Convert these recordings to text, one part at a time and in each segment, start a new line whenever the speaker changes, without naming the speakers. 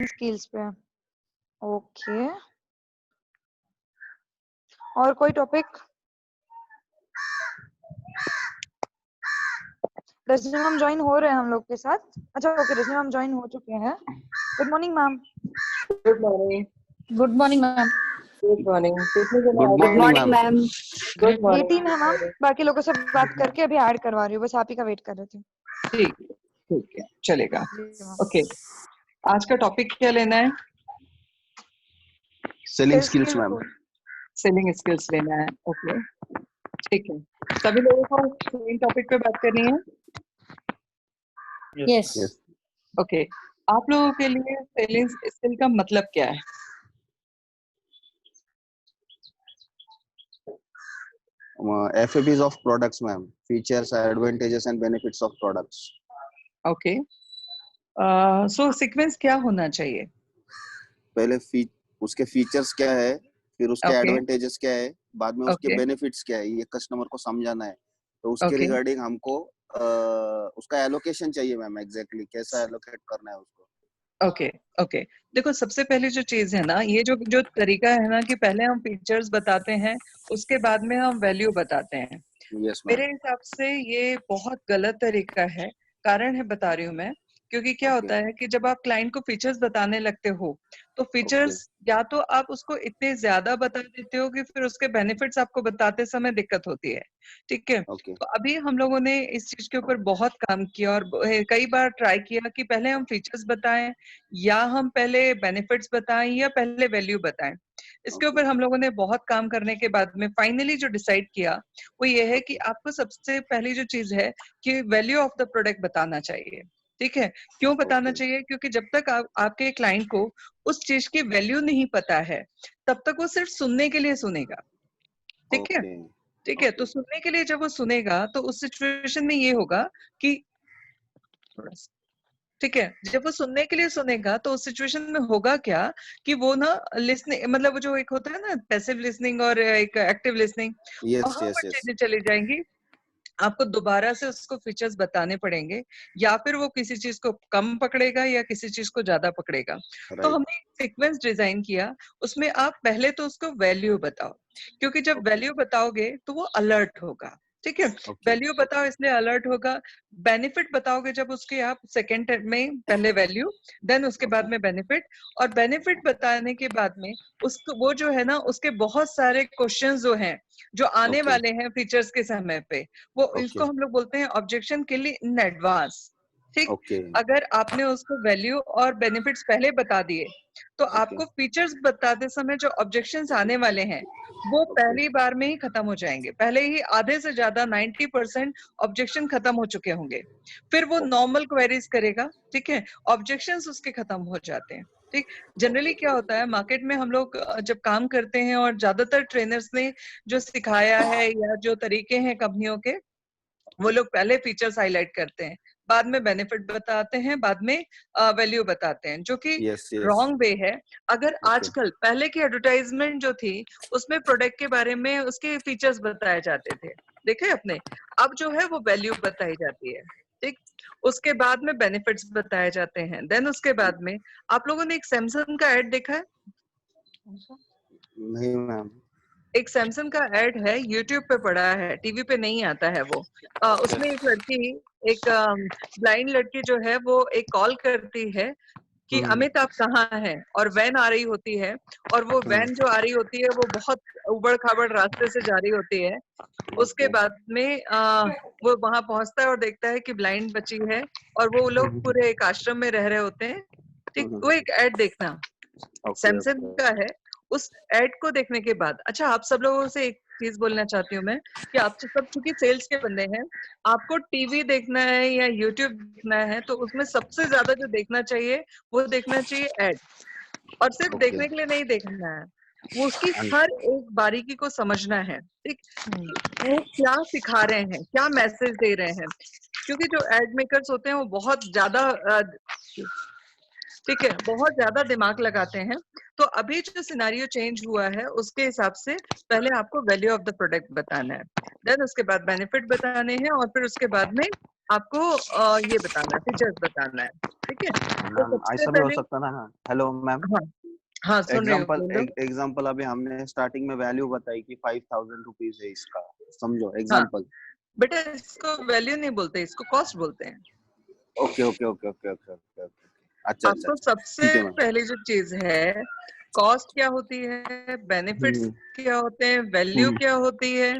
Skills पे। Okay, और कोई टॉपिक? रजनी मैम ज्वाइन हो रहे हैं हम लोग के साथ। अच्छा ओके, रजनी मैम ज्वाइन हो चुके हैं। Good morning ma'am.
Good morning.
Good morning ma'am.
Good morning.
Good morning ma'am.
Good morning
18 है मैम, बाकी लोगों से बात करके अभी ऐड करवा रही हूँ, बस आप ही का वेट कर रहे थे।
ठीक है, चलेगा।
जी मैम।
ओके, आज का टॉपिक क्या लेना है?
Selling skills ma'am.
Selling skills लेना है। ओके, ठीक है। सभी लोगों को सेम टॉपिक पे बात करनी है।
यस।
ओके, आप लोगों के लिए सेलिंग स्किल का मतलब क्या है?
FABs of products ma'am, features, advantages and benefits of products.
Okay, so sequence क्या होना चाहिए?
पहले उसके फीचर्स क्या है, फिर उसके
Okay.
एडवांटेजेस क्या है, बाद में उसके
Okay.
बेनिफिट्स क्या है, ये कस्टमर को समझाना है। तो उसके
Okay.
रिगार्डिंग हमको उसका एलोकेशन चाहिए मैम, एग्जैक्टली कैसा एलोकेट करना है उसको।
ओके ओके, देखो सबसे पहले जो चीज है ना, ये जो तरीका है ना कि पहले हम फीचर्स बताते हैं, उसके बाद में हम वैल्यू बताते हैं।
यस
मेरे
मैम।
हिसाब से ये बहुत गलत तरीका है। कारण है बता रही हूँ मैं, क्योंकि क्या होता है कि जब आप क्लाइंट को फीचर्स बताने लगते हो तो फीचर्स या तो आप उसको इतने ज्यादा बता देते हो कि फिर उसके बेनिफिट्स आपको बताते समय दिक्कत होती है। ठीक है, तो अभी हम लोगों ने इस चीज के ऊपर बहुत काम किया और कई बार ट्राई किया कि पहले हम फीचर्स बताएं या हम पहले बेनिफिट्स बताएं या पहले वैल्यू बताएं। इसके ऊपर हम लोगों ने बहुत काम करने के बाद में फाइनली जो डिसाइड किया वो ये है कि आपको सबसे पहली जो चीज है कि वैल्यू ऑफ द प्रोडक्ट बताना चाहिए। ठीक है, क्यों बताना चाहिए? क्योंकि जब तक आपके क्लाइंट को उस चीज की वैल्यू नहीं पता है तब तक वो सिर्फ सुनने के लिए सुनेगा। ठीक है, ठीक है, तो सुनने के लिए जब वो सुनेगा तो उस सिचुएशन में ये होगा कि ठीक है, जब वो सुनने के लिए सुनेगा तो उस सिचुएशन में होगा क्या कि वो ना लिसनिंग, मतलब वो जो एक होता है ना पैसिव लिसनिंग और एक एक्टिव लिसनिंग, वहां पर चीजें चली जाएंगी। आपको दोबारा से उसको फीचर्स बताने पड़ेंगे, या फिर वो किसी चीज को कम पकड़ेगा या किसी चीज को ज्यादा पकड़ेगा। तो हमने एक सीक्वेंस डिजाइन किया, उसमें आप पहले तो उसको वैल्यू बताओ, क्योंकि जब वैल्यू बताओगे तो वो अलर्ट होगा। ठीक है, वैल्यू बताओ इसलिए अलर्ट होगा। बेनिफिट बताओगे जब उसके आप सेकेंड में, पहले वैल्यू देन उसके बाद में बेनिफिट, और बेनिफिट बताने के बाद में उसको वो जो है ना उसके बहुत सारे क्वेश्चंस जो हैं जो आने वाले हैं फीचर्स के समय पे, वो इसको हम लोग बोलते हैं ऑब्जेक्शन के लिए इन एडवांस। ठीक, अगर आपने उसको वैल्यू और बेनिफिट्स पहले बता दिए तो आपको फीचर्स बताते समय जो ऑब्जेक्शंस आने वाले हैं वो पहली बार में ही खत्म हो जाएंगे। पहले ही आधे से ज्यादा 90% ऑब्जेक्शन खत्म हो चुके होंगे। फिर वो नॉर्मल क्वेरीज करेगा। ठीक है, ऑब्जेक्शंस उसके खत्म हो जाते हैं। ठीक, जनरली क्या होता है मार्केट में हम लोग जब काम करते हैं और ज्यादातर ट्रेनर्स ने जो सिखाया है या जो तरीके हैं कंपनियों के, वो लोग पहले फीचर्स हाईलाइट करते हैं, बाद में बेनिफिट बताते हैं, बाद में वैल्यू बताते हैं, जो कि रॉन्ग वे है। अगर आजकल पहले की एडवर्टाइजमेंट जो थी उसमें प्रोडक्ट के बारे में उसके फीचर्स बताए जाते थे, देखे अपने, अब जो है वो वैल्यू बताई जाती है। ठीक, उसके बाद में बेनिफिट्स बताए जाते हैं, देन उसके बाद में आप लोगों ने एक सैमसंग का एड देखा है?
नहीं मैम।
एक सैमसंग का एड है, यूट्यूब पे पड़ा है, टीवी पे नहीं आता है वो। उसमें एक लड़की, एक ब्लाइंड लड़की जो है वो एक कॉल करती है कि अमित आप कहाँ हैं, और वैन आ रही होती है, और वो वैन जो आ रही होती है वो बहुत उबड़ खाबड़ रास्ते से जा रही होती है। उसके बाद में वो वहां पहुंचता है और देखता है कि ब्लाइंड बच्ची है, और वो लोग पूरे एक आश्रम में रह रहे होते हैं। ठीक, वो एक एड देखना, सैमसंग का है। उस एड को देखने के बाद, अच्छा आप सब लोगों से एक चीज बोलना चाहती हूँ मैं कि आप सब चूंकि सेल्स के बंदे हैं, आपको टीवी देखना है या यूट्यूब देखना है तो उसमें सबसे ज्यादा जो देखना चाहिए वो देखना चाहिए एड, और सिर्फ देखने के लिए नहीं देखना है, वो उसकी हर एक बारीकी को समझना है। ठीक, वो क्या सिखा रहे हैं, क्या मैसेज दे रहे हैं, क्योंकि जो एड मेकर्स होते हैं वो बहुत ज्यादा ठीक है, बहुत ज्यादा दिमाग लगाते हैं। तो अभी जो सिनेरियो चेंज हुआ है उसके हिसाब से पहले आपको वैल्यू ऑफ द प्रोडक्ट बताना है, देन उसके बाद बेनिफिट बताने हैं, और फिर उसके बाद में आपको ये बताना है, फीचर्स बताना है, ठीक है। तो
मैम
सबसे
ऐसा भी हो
पहले,
सकता ना। हेलो मैम,
हाँ हाँ सुन रही हूँ, बोलो।
एग्जांपल अभी हमने स्टार्टिंग में वैल्यू बताई कि 5000 रुपीज है इसका, समझो
हाँ
एग्जांपल।
बेटा, इसको वैल्यू नहीं बोलते, इसको कॉस्ट बोलते हैं।
Okay okay okay okay okay okay okay, अच्छा अच्छा
आपको
अच्छा,
सबसे
ठीक है मैम।
पहली जो चीज है, कॉस्ट क्या होती है, बेनिफिट्स
हम्म
क्या होते हैं, वैल्यू
हम्म
क्या होती है,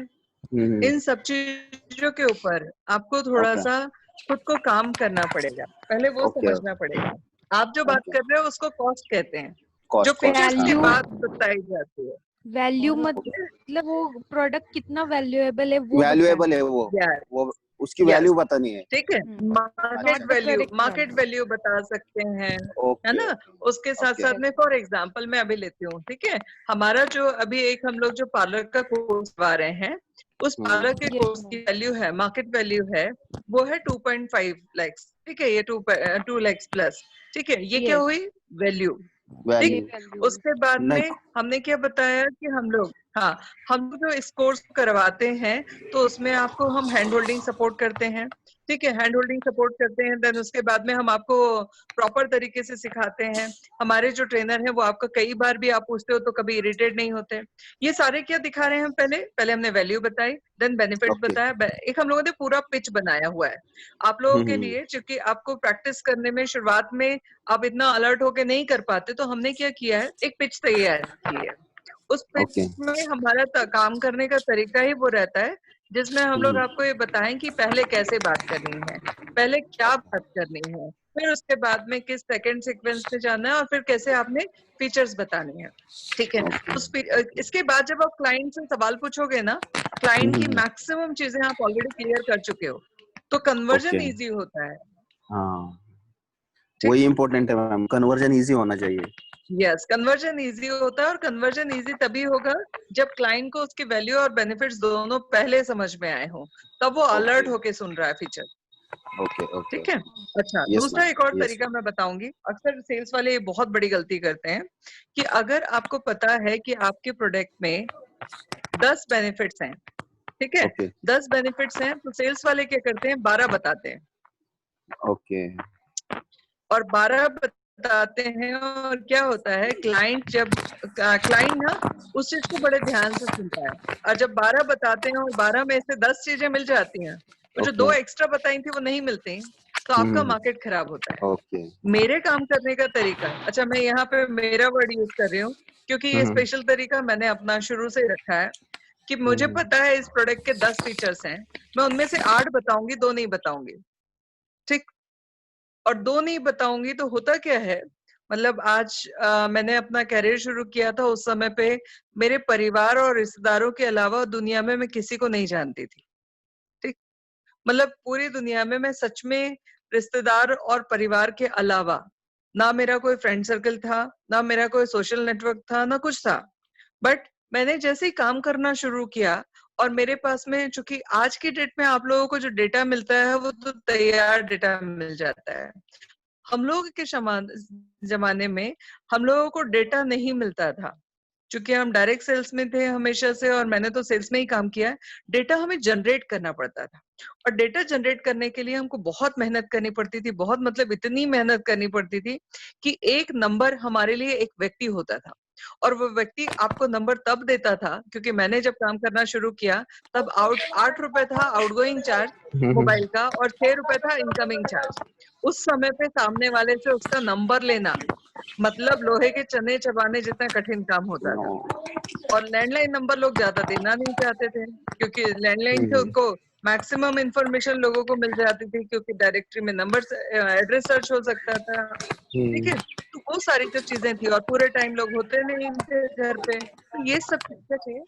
हम्म,
इन सब चीजों के ऊपर आपको थोड़ा
ओके
सा खुद को काम करना पड़ेगा, पहले वो
ओके
समझना पड़ेगा। आप जो बात
ओके,
कर रहे हो उसको कॉस्ट कहते हैं, जो
कॉस्ट कॉस्ट,
फीचर्स की
हाँ
वैल्यू,
बात बताई जाती है।
वैल्यू मतलब वो प्रोडक्ट कितना वैल्यूएबल है वो बताना
वैल्यूएबल है
है।
यस
वो उसकी
यस,
वैल्यू बतानी है।
ठीक है।
Not the correct
market
value.
Value बता सकते हैं, है
ओके
ना। उसके साथ
ओके,
साथ में फॉर एग्जांपल मैं अभी लेती हूँ, ठीक है। हमारा जो अभी एक हम लोग जो पार्लर का कोर्स करवा रहे हैं, उस पार्लर के
यस
कोर्स की
मैम।
वैल्यू है, मार्केट वैल्यू है, वो है 2.5 lakhs, ठीक है। ये 2 lakhs प्लस, ठीक है। ये क्या
यस,
हुई, वैल्यू, ठीक।
ये
वैल्यू
वैल्यू है।
उसके बाद
नहीं।
में हमने क्या बताया कि हम लोग, हाँ, हम लोग जो इस कोर्स करवाते हैं तो उसमें आपको हम हैंड होल्डिंग सपोर्ट करते हैं, ठीक है। हैंड होल्डिंग सपोर्ट करते हैं, देन उसके बाद में हम आपको प्रॉपर तरीके से सिखाते हैं। हमारे जो ट्रेनर हैं वो आपको कई बार भी आप पूछते हो तो कभी इरिटेट नहीं होते। ये सारे क्या दिखा रहे हैं हम, पहले पहले हमने वैल्यू बताई, देन बेनिफिट्स
ओके,
बताया, एक हम लोगों ने पूरा पिच बनाया हुआ है आप लोगों के लिए, क्योंकि आपको प्रैक्टिस करने में शुरुआत में आप इतना अलर्ट होके नहीं कर पाते, तो हमने क्या किया है, एक पिच तैयार की है। उस
ओके,
पिच में हमारा काम करने का तरीका ही वो रहता है, जिसमें हम लोग आपको ये बताएं कि पहले कैसे बात करनी है, पहले क्या बात करनी है, फिर उसके बाद में किस सेकंड सीक्वेंस में जाना है, और फिर कैसे आपने फीचर्स बताने हैं, ठीक है। इसके बाद जब आप क्लाइंट से सवाल पूछोगे ना, क्लाइंट की मैक्सिमम चीजें आप ऑलरेडी क्लियर कर चुके हो, तो कन्वर्जन
ओके,
इजी होता है,
हाँ
ठीक।
वही इम्पोर्टेंट है मैम, कन्वर्जन इजी होना चाहिए।
यस, कन्वर्जन इजी होता है, और कन्वर्जन इजी तभी होगा जब क्लाइंट को उसकी वैल्यू और बेनिफिट्स दोनों पहले समझ में आए हो, तब वो
ओके
अलर्ट होके सुन रहा है फीचर,
ओके ओके,
ठीक है। अच्छा,
यस
दूसरा एक और
मैम, यस
तरीका मैं बताऊंगी, अक्सर सेल्स वाले ये बहुत बड़ी गलती करते हैं, कि अगर आपको पता है कि आपके प्रोडक्ट में 10 बेनिफिट्स हैं, ठीक है,
ओके
10 बेनिफिट्स हैं, तो सेल्स वाले क्या करते हैं, 12 बताते हैं,
ओके,
और 12 बताते हैं, और क्या होता है, क्लाइंट ना उस चीज को बड़े ध्यान से सुनता है, और जब 12 बताते हैं और 12 में से 10 चीजें मिल जाती हैं, और जो 2
ओके,
एक्स्ट्रा बताई थी वो नहीं मिलती, तो आपका मार्केट खराब होता है।
ओके,
मेरे काम करने का तरीका, अच्छा मैं यहाँ पे मेरा वर्ड यूज कर रही हूँ, क्योंकि ये स्पेशल तरीका मैंने अपना शुरू से रखा है, कि मुझे पता है इस प्रोडक्ट के 10 फीचर्स हैं, मैं उनमें से 8 बताऊंगी, 2 नहीं बताऊंगी, ठीक। और 2 नहीं बताऊंगी तो होता क्या है, मतलब आज मैंने अपना करियर शुरू किया था, उस समय पे मेरे परिवार और रिश्तेदारों के अलावा दुनिया में मैं किसी को नहीं जानती थी, ठीक। मतलब पूरी दुनिया में मैं सच में रिश्तेदार और परिवार के अलावा ना मेरा कोई फ्रेंड सर्कल था, ना मेरा कोई सोशल नेटवर्क था, ना कुछ था। बट मैंने जैसे ही काम करना शुरू किया, और मेरे पास में, चूंकि आज की डेट में आप लोगों को जो डेटा मिलता है वो तो तैयार डेटा मिल जाता है, हम लोग के जमाने में हम लोगों को डेटा नहीं मिलता था, क्योंकि हम डायरेक्ट सेल्स में थे हमेशा से, और मैंने तो सेल्स में ही काम किया है। डेटा हमें जनरेट करना पड़ता था, और डेटा जनरेट करने के लिए हमको बहुत मेहनत करनी पड़ती थी, बहुत मतलब इतनी मेहनत करनी पड़ती थी कि एक नंबर हमारे लिए एक व्यक्ति होता था, और वो व्यक्ति आपको नंबर तब देता था, क्योंकि मैंने जब काम करना शुरू किया तब 8 रुपए था आउटगोइंग चार्ज मोबाइल का, और 6 रुपए था इनकमिंग चार्ज। उस समय पे सामने वाले से उसका नंबर लेना मतलब लोहे के चने चबाने जितना कठिन काम होता था। और लैंडलाइन नंबर लोग ज्यादा देना नहीं चाहते थे, क्योंकि लैंडलाइन से उनको मैक्सिमम इंफॉर्मेशन लोगों को मिल जाती थी, क्योंकि डायरेक्टरी में नंबर एड्रेस सर्च हो सकता था, ठीक है। तो वो सारी जो चीजें थी, और पूरे टाइम लोग होते नहीं थे घर पे, तो ये सब क्या चाहिए,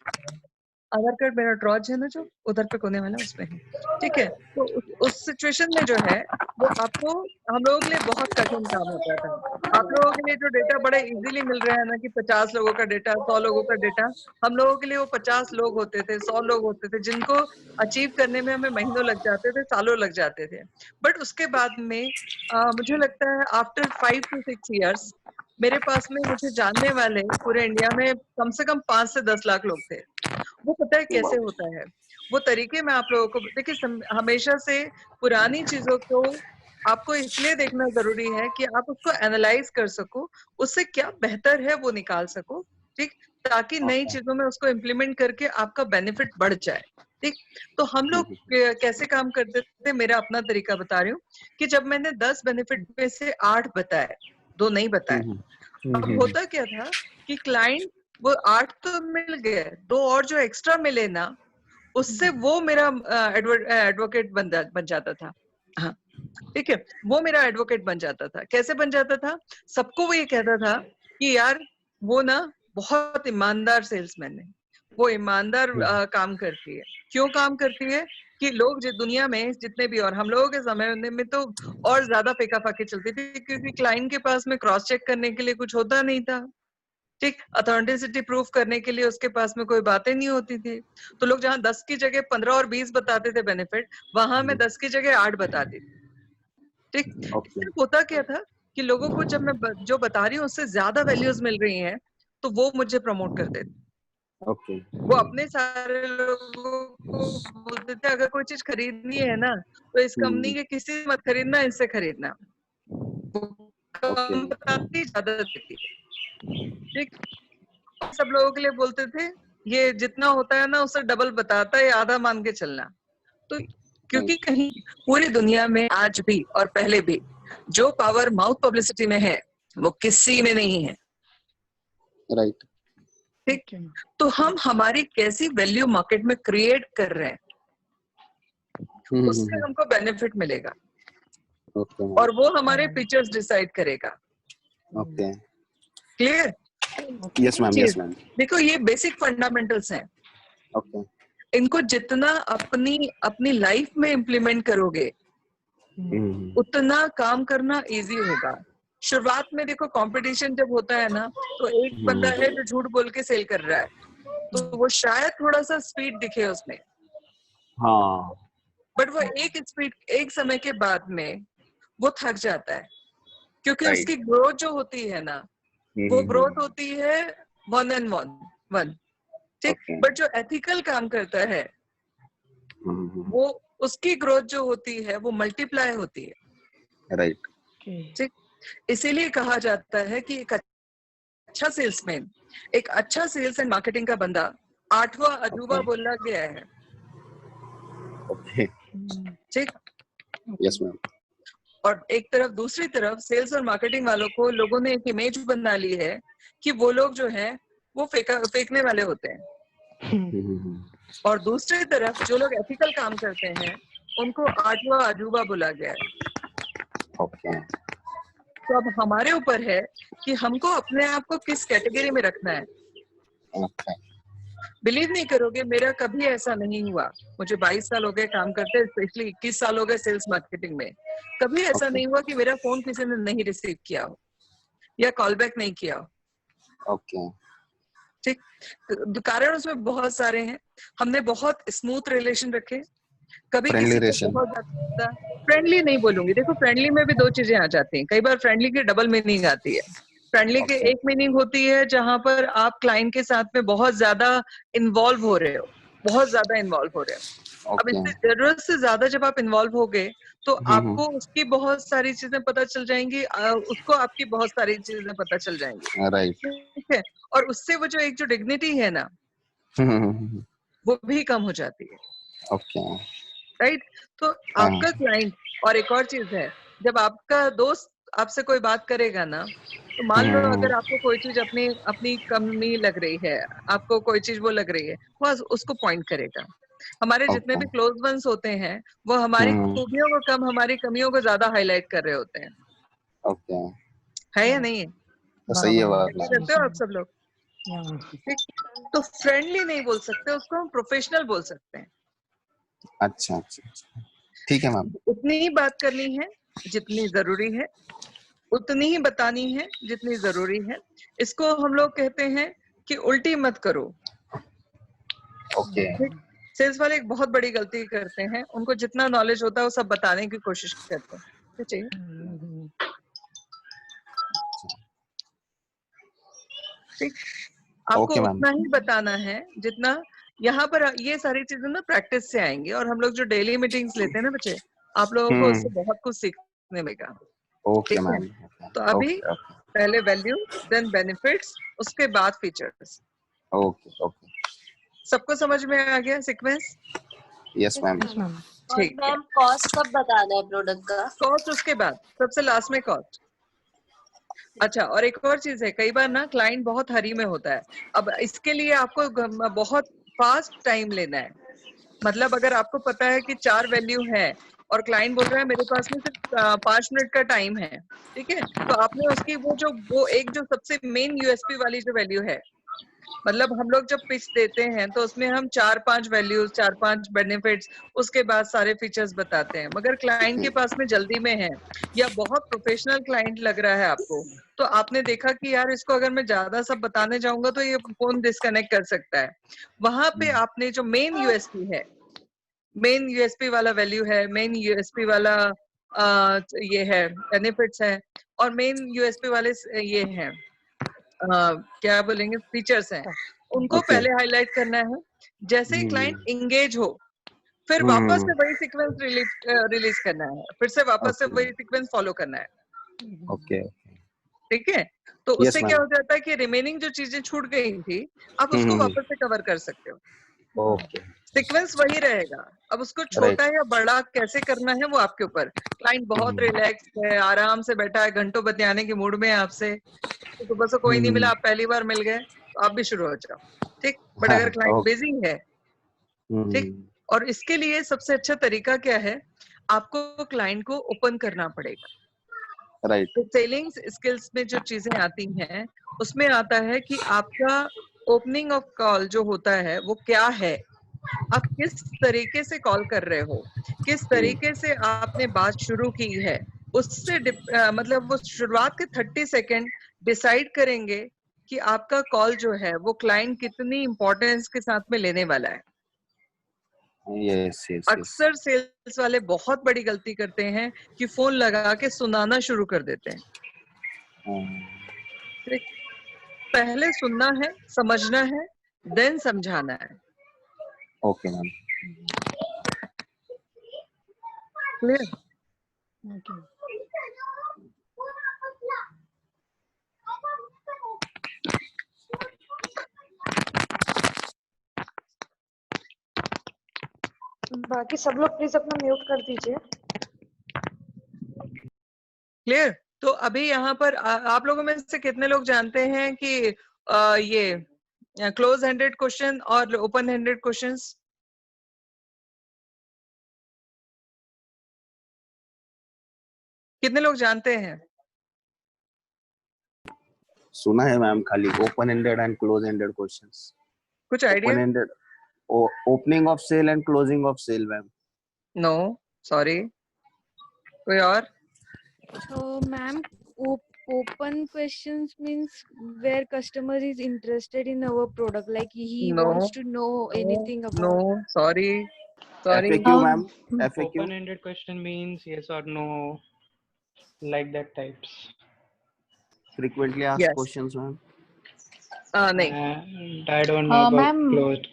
आधार कार्ड मेरा ड्रॉज है ना जो उधर पे कोने वाला उसमें है, ठीक है। तो उस सिचुएशन में जो है वो आपको, हम लोगों के लिए बहुत कठिन काम होता था। आप लोगों के लिए जो डेटा बड़े इजीली मिल रहा है ना, कि 50 लोगों का डेटा, 100 लोगों का डेटा, हम लोगों के लिए वो 50 लोग होते थे, 100 लोग होते थे, जिनको अचीव करने में हमें महीनों लग जाते थे, सालों लग जाते थे। बट उसके बाद में मुझे लगता है आफ्टर 5 to 6 years मेरे पास में मुझे जानने वाले पूरे इंडिया में कम से कम 5 से 10 लाख लोग थे, वो पता है कैसे होता है, वो तरीके मैं आप लोगों को देखिए, हमेशा से पुरानी चीजों को आपको इसलिए देखना जरूरी है कि आप उसको एनालाइज कर सको, उससे क्या बेहतर है वो निकाल सको, ठीक, ताकि नई चीजों में उसको इम्प्लीमेंट करके आपका बेनिफिट बढ़ जाए, ठीक। तो हम लोग कैसे काम करते थे, मेरा अपना तरीका बता रही हूँ, कि जब मैंने 10 बेनिफिट में से 8 बताए, 2 नहीं बताए, अब होता क्या था कि क्लाइंट वो 8 तो मिल गए, 2 और जो एक्स्ट्रा मिले ना, उससे वो मेरा एडवोकेट बन जाता था। हाँ, ठीक है, वो मेरा एडवोकेट बन जाता था। कैसे बन जाता था? सबको वो ये कहता था कि यार वो ना बहुत ईमानदार सेल्समैन है, वो ईमानदार काम करती है। क्यों काम करती है? कि लोग जो दुनिया में जितने भी, और हम लोगों के समय में तो और ज्यादा फेंका फाकी चलती थी, क्योंकि क्लाइंट के पास में क्रॉस चेक करने के लिए कुछ होता नहीं था, ठीक, ऑथेंटिसिटी प्रूफ करने के लिए उसके पास में कोई बातें नहीं होती थी। तो लोग जहां 10 की जगह 15 और 20 बताते थे बेनिफिट, वहां मैं 10 की जगह 8 बताती थी, ठीक। इससे होता क्या था कि लोगों को जब मैं जो बता रही हूँ उससे ज्यादा वैल्यूज मिल रही हैं, तो वो मुझे प्रमोट करते थे। वो अपने सारे लोगों को बोलते थे, अगर कोई चीज खरीदनी है ना, तो इस कंपनी के किसी से मत खरीदना, इससे खरीदना। वो कम बताती, ज्यादा देती, ठीक। सब लोगों के लिए बोलते थे, ये जितना होता है ना उससे डबल बताता है, आधा मान के चलना। तो क्योंकि कहीं पूरी दुनिया में आज भी और पहले भी जो पावर माउथ पब्लिसिटी में है, वो किसी में नहीं है,
राइट,
ठीक। तो हम हमारी कैसी वैल्यू मार्केट में क्रिएट कर रहे हैं, उससे हमको बेनिफिट मिलेगा, और वो हमारे फीचर्स डिसाइड करेगा। Clear?
Yes ma'am, yes ma'am.
देखो, ये बेसिक फंडामेंटल्स हैं। इनको जितना अपनी लाइफ में इम्प्लीमेंट करोगे, उतना काम करना इजी होगा। शुरुआत में देखो, कंपटीशन जब होता है ना, तो एक बंदा है जो झूठ बोल के सेल कर रहा है, तो वो शायद थोड़ा सा स्पीड दिखे उसमें,
हाँ,
बट वो एक समय के बाद में वो थक जाता है, क्योंकि उसकी ग्रोथ जो होती है ना, वो ग्रोथ होती है 1 and 1, ठीक। बट जो एथिकल काम करता है, वो उसकी ग्रोथ जो होती है वो मल्टीप्लाई होती है,
राइट,
ठीक। इसीलिए कहा जाता है कि एक अच्छा सेल्समैन, एक अच्छा सेल्स एंड मार्केटिंग का बंदा 8वां अजूबा बोला गया है, ठीक।
Yes ma'am.
और एक तरफ, दूसरी तरफ सेल्स और मार्केटिंग वालों को लोगों ने एक इमेज बना ली है कि वो लोग जो हैं वो फेंकने वाले होते हैं, और दूसरी तरफ जो लोग एथिकल काम करते हैं उनको 8वां अजूबा बोला गया है। तो अब हमारे ऊपर है कि हमको अपने आप को किस कैटेगरी में रखना है। बिलीव नहीं करोगे, मेरा कभी ऐसा नहीं हुआ। मुझे 22 साल हो गए काम करते, स्पेशली 21 साल हो गए सेल्स मार्केटिंग में। कभी ऐसा नहीं हुआ कि मेरा फोन किसी ने नहीं रिसीव किया हो या कॉल बैक नहीं किया हो, ठीक। कारण उसमें बहुत सारे हैं। हमने बहुत स्मूथ रिलेशन रखे, कभी किसी को बहुत ज्यादा फ्रेंडली नहीं बोलूंगी। देखो, फ्रेंडली में भी 2 चीजें आ जाती हैं। कई बार फ्रेंडली की डबल मीनिंग आती है। फ्रेंडली की एक मीनिंग होती है जहां पर आप क्लाइंट के साथ में बहुत ज्यादा इन्वॉल्व हो रहे हो, बहुत ज्यादा इन्वॉल्व हो रहे हो। अब इससे जरूरत से ज्यादा जब आप इन्वॉल्व हो गए, तो आपको उसकी बहुत सारी चीजें पता चल जाएंगी, उसको आपकी बहुत सारी चीजें पता चल जाएंगी,
राइट,
ठीक है। और उससे वो जो एक जो डिग्निटी है ना, वो भी कम हो जाती है, राइट। तो आपका क्लाइंट, और एक और चीज है, जब आपका दोस्त आपसे कोई बात करेगा ना, तो मान लो अगर आपको कोई चीज अपनी अपनी कमी लग रही है, आपको कोई चीज वो लग रही है, वो उसको पॉइंट करेगा। हमारे जितने भी क्लोज वंस होते हैं, वो हमारी खूबियों को कम, हमारी कमियों को ज्यादा हाईलाइट कर रहे होते हैं। है या नहीं है?
सही है बात।
करते हो आप सब लोग, ठीक। तो फ्रेंडली नहीं बोल सकते उसको, हम प्रोफेशनल बोल सकते हैं।
अच्छा, ठीक है मैम।
उतनी ही बात करनी है जितनी जरूरी है, उतनी ही बतानी है जितनी जरूरी है। इसको हम लोग कहते हैं कि उल्टी मत करो। सेल्स वाले एक बहुत बड़ी गलती करते हैं, उनको जितना नॉलेज होता है वो सब बताने की कोशिश करते हैं, ठीक। आपको उतना ही बताना है जितना यहाँ पर ये सारी चीजें ना प्रैक्टिस से आएंगी, और हम लोग जो डेली मीटिंग्स लेते हैं ना बच्चे, आप लोगों को उससे बहुत कुछ सीखने मिलेगा।
ओके
ठीक है,
मैम।
तो अभी पहले वैल्यू, देन बेनिफिट्स, उसके बाद फीचर्स।
ओके ओके,
सबको समझ में आ गया सीक्वेंस?
Yes ma'am.
और मैम कॉस्ट कब बताना है प्रोडक्ट का?
कॉस्ट उसके बाद, सबसे लास्ट में कॉस्ट। अच्छा, और एक और चीज है, कई बार ना क्लाइंट बहुत हरी में होता है। अब इसके लिए आपको बहुत फास्ट टाइम लेना है। मतलब अगर आपको पता है कि 4 वैल्यू है और क्लाइंट बोल रहा है मेरे पास में सिर्फ 5 मिनट का टाइम है, ठीक है, तो आपने उसकी वो एक जो सबसे मेन यूएसपी वाली जो वैल्यू है, मतलब हम लोग जब पिच देते हैं तो उसमें हम 4-5 वैल्यूज, 4-5 बेनिफिट्स, उसके बाद सारे फीचर्स बताते हैं। मगर क्लाइंट के पास में जल्दी में है या बहुत प्रोफेशनल क्लाइंट लग रहा है आपको, तो आपने देखा कि यार इसको अगर मैं ज्यादा सब बताने जाऊंगा तो ये फोन डिस्कनेक्ट कर सकता है। वहां पे आपने जो मेन यूएसपी है, मेन यूएसपी वाला वैल्यू है, मेन यूएसपी वाला ये है बेनिफिट्स है, और मेन यूएसपी वाले ये हैं क्या बोलेंगे फीचर्स हैं, उनको
Okay.
पहले हाईलाइट करना है। जैसे ही क्लाइंट इंगेज हो, फिर वापस से वही सीक्वेंस रिलीज करना है, फिर से वापस से वही सीक्वेंस फॉलो करना है।
ओके,
ठीक है, तो
Yes,
उससे
ma'am.
क्या हो जाता है कि रिमेनिंग जो चीजें छूट गई थी, आप उसको वापस से कवर कर सकते हो।
ओके,
सीक्वेंस वही रहेगा, अब उसको छोटा या बड़ा कैसे करना है वो आपके ऊपर। क्लाइंट बहुत रिलैक्स है, आराम से बैठा है, घंटों बतियाने के मूड में है आपसे, तो सुबह से कोई नहीं मिला, आप पहली बार मिल गए, तो आप भी शुरू हो जाओ। ठीक, बट अगर क्लाइंट बिजी है, ठीक, और इसके लिए सबसे अच्छा तरीका क्या है, आपको क्लाइंट को ओपन करना पड़ेगा।
राइट।
तो सेलिंग स्किल्स में जो चीजें आती हैं, उसमें आता है कि आपका ओपनिंग ऑफ कॉल जो होता है वो क्या है, आप किस तरीके से कॉल कर रहे हो, किस तरीके से आपने बात शुरू की है, उससे मतलब वो शुरुआत के 30 सेकंड डिसाइड करेंगे कि आपका कॉल जो है वो क्लाइंट कितनी इंपॉर्टेंस के साथ में लेने वाला है।
Yes yes.
अक्सर सेल्स वाले बहुत बड़ी गलती करते हैं कि फोन लगा के सुनाना शुरू कर देते हैं। ठीक? पहले सुनना है, समझना है, देन समझाना है।
Okay ma'am.
क्लियर?
बाकी सब लोग प्लीज अपना म्यूट कर दीजिए।
क्लियर? तो अभी यहाँ पर आप लोगों में से कितने लोग जानते हैं कि ये क्लोज हैंडेड क्वेश्चन और ओपन हैंडेड क्वेश्चंस? कितने लोग जानते हैं?
सुना है मैम, खाली open ended and close ended questions.
कुछ idea?
Open ended opening of sale and closing of sale ma'am.
No, sorry, कोई और?
So, ma'am, open questions means where customer is interested in our product, like he
No.
wants to know anything about.
No, sorry, sorry.
FAQ ma'am, FAQ।
Open-ended question means yes or no, like that types.
Frequently asked
Yes.
questions ma'am.
नहीं,
And I don't know about
Ma'am,
closed.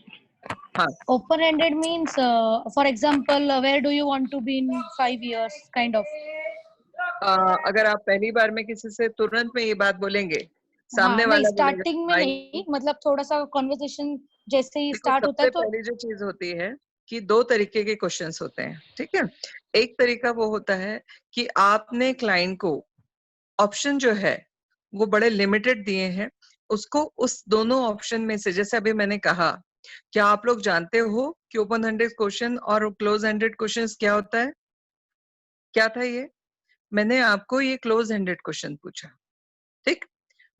open-ended means, for example, where do you want to be in 5 years, kind of.
अगर आप पहली बार में किसी से तुरंत में ये बात बोलेंगे, सामने
नहीं,
वाला
स्टार्टिंग में
बोलेगा,
नहीं, मतलब थोड़ा सा कॉन्वर्सेशन जैसे ही
देखो,
स्टार्ट होता है
सबसे
तो
पहली जो चीज होती है कि 2 तरीके के क्वेश्चंस होते हैं। ठीक है, एक तरीका वो होता है कि आपने क्लाइंट को ऑप्शन जो है वो बड़े लिमिटेड दिए हैं, उसको उस दोनों ऑप्शन में से, जैसे अभी मैंने कहा, क्या आप लोग जानते हो कि ओपन हैंडेड क्वेश्चन और क्लोज हैंडेड क्वेश्चंस क्या होता है? क्या था ये? मैंने आपको ये क्लोज हैंडेड क्वेश्चन पूछा, ठीक,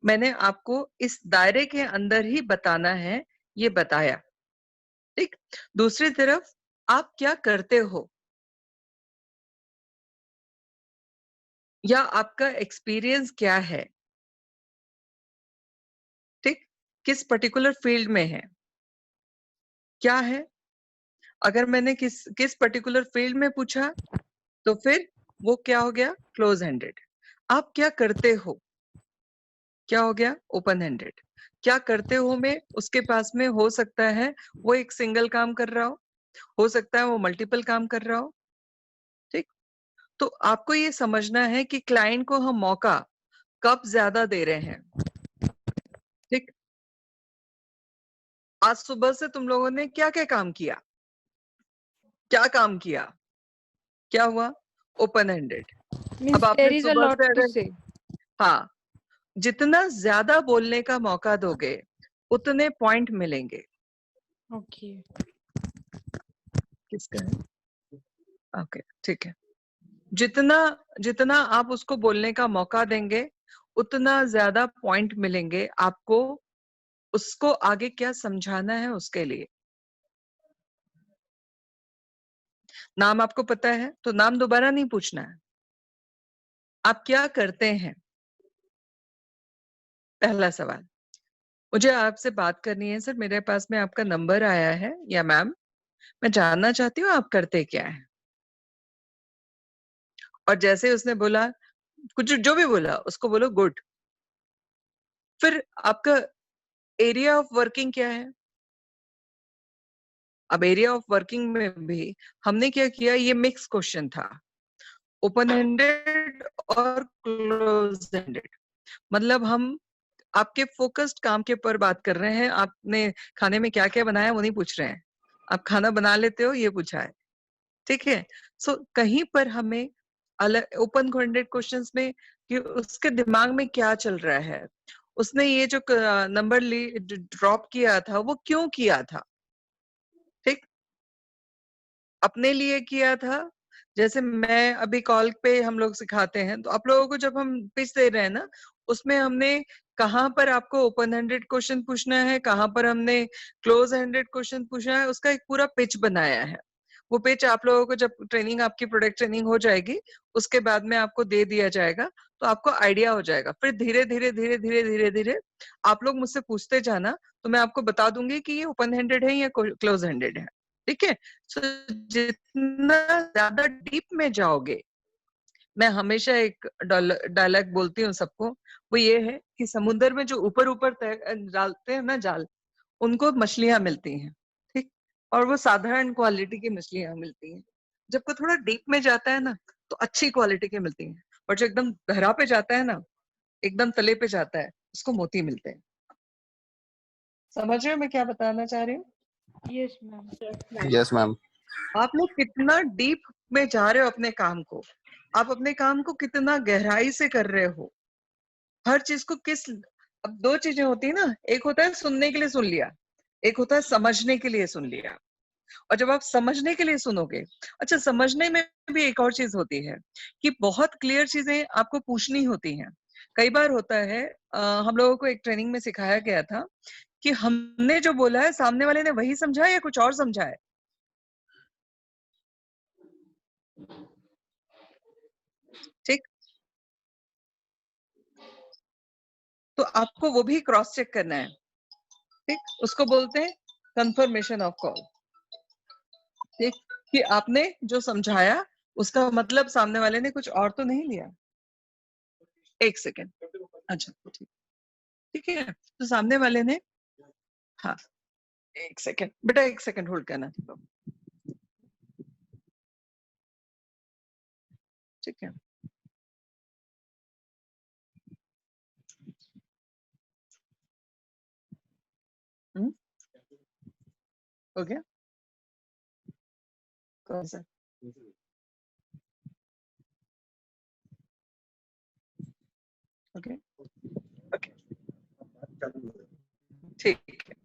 मैंने आपको इस दायरे के अंदर ही बताना है, ये बताया। ठीक, दूसरी तरफ आप क्या करते हो या आपका एक्सपीरियंस क्या है, ठीक, किस पर्टिकुलर फील्ड में है, क्या है। अगर मैंने किस पर्टिकुलर फील्ड में पूछा तो फिर वो क्या हो गया? Close handed. आप क्या करते हो, क्या हो गया? Open handed. क्या करते हो में उसके पास में हो सकता है वो एक सिंगल काम कर रहा हो सकता है वो मल्टीपल काम कर रहा हो, ठीक? तो आपको ये समझना है कि क्लाइंट को हम मौका कब ज्यादा दे रहे हैं, ठीक? आज सुबह से तुम लोगों ने क्या क्या काम किया? क्या काम किया? क्या हुआ? Open handed.
Means
अब आपने
there is a
सुबह
lot
से
to
अगर
say.
हाँ, जितना ज्यादा बोलने का मौका दोगे उतने पॉइंट मिलेंगे।
Okay.
किसका है? ओके, ठीक है। जितना जितना आप उसको बोलने का मौका देंगे उतना ज्यादा पॉइंट मिलेंगे आपको, उसको आगे क्या समझाना है उसके लिए। नाम आपको पता है तो नाम दोबारा नहीं पूछना है। आप क्या करते हैं, पहला सवाल। मुझे आपसे बात करनी है सर, मेरे पास में आपका नंबर आया है, या मैम मैं जानना चाहती हूँ आप करते क्या है। और जैसे ही उसने बोला कुछ, जो भी बोला उसको बोलो गुड। फिर आपका एरिया ऑफ वर्किंग क्या है? अब एरिया ऑफ वर्किंग में भी हमने क्या किया, ये मिक्स क्वेश्चन था, ओपन हैंडेड और क्लोज हैंडेड। मतलब हम आपके फोकस्ड काम के ऊपर बात कर रहे हैं। आपने खाने में क्या क्या बनाया वो नहीं पूछ रहे हैं, आप खाना बना लेते हो ये पूछा है, ठीक है? सो कहीं पर हमें अलग ओपन हैंडेड क्वेश्चंस में कि उसके दिमाग में क्या चल रहा है, उसने ये जो नंबर ड्रॉप किया था वो क्यों किया था, ठीक? अपने लिए किया था। जैसे मैं अभी कॉल पे हम लोग सिखाते हैं तो आप लोगों को जब हम पिच दे रहे हैं ना, उसमें हमने कहाँ पर आपको ओपन हैंडेड क्वेश्चन पूछना है, कहाँ पर हमने क्लोज हैंडेड क्वेश्चन पूछना है, उसका एक पूरा पिच बनाया है। वो पिच आप लोगों को जब ट्रेनिंग, आपकी प्रोडक्ट ट्रेनिंग हो जाएगी उसके बाद में आपको दे दिया जाएगा, तो आपको आइडिया हो जाएगा। फिर धीरे धीरे धीरे धीरे धीरे धीरे आप लोग मुझसे पूछते जाना, तो मैं आपको बता दूंगी कि ये ओपन हैंडेड है या क्लोज हैंडेड है, ठीक है? सो जितना ज्यादा डीप में जाओगे, मैं हमेशा एक डायलॉग बोलती हूँ सबको, वो ये है कि समुद्र में जो ऊपर ऊपर डालते हैं ना जाल, उनको मछलियां मिलती हैं, ठीक? और वो साधारण क्वालिटी की मछलियां मिलती हैं। जब को थोड़ा डीप में जाता है ना तो अच्छी क्वालिटी की मिलती हैं, और जो एकदम गहरा पे जाता है ना, एकदम तले पे जाता है, उसको मोती मिलते हैं। समझ रहे हो मैं क्या बताना चाह रही हूँ?
Yes, ma'am.
Yes, ma'am.
आप लोग कितना डीप में जा रहे हो अपने काम को, आप अपने काम को कितना गहराई से कर रहे हो, हर चीज को किस। अब दो चीजें होती है ना, एक होता है सुनने के लिए सुन लिया, एक होता है समझने के लिए सुन लिया। और जब आप समझने के लिए सुनोगे, अच्छा समझने में भी एक और चीज होती है कि बहुत क्लियर चीजें आपको पूछनी होती हैं। कई बार होता है, हम लोगों को एक ट्रेनिंग में सिखाया गया था कि हमने जो बोला है सामने वाले ने वही समझा है या कुछ और समझा है, ठीक? तो आपको वो भी क्रॉस चेक करना है, ठीक? उसको बोलते हैं कंफर्मेशन ऑफ कॉल, ठीक? कि आपने जो समझाया उसका मतलब सामने वाले ने कुछ और तो नहीं लिया। एक सेकेंड, अच्छा ठीक, ठीक है? तो सामने वाले ने, हाँ एक सेकेंड बेटा, एक सेकेंड होल्ड करना, ठीक है? हो गया? कौन सा? ओके ओके, ठीक है,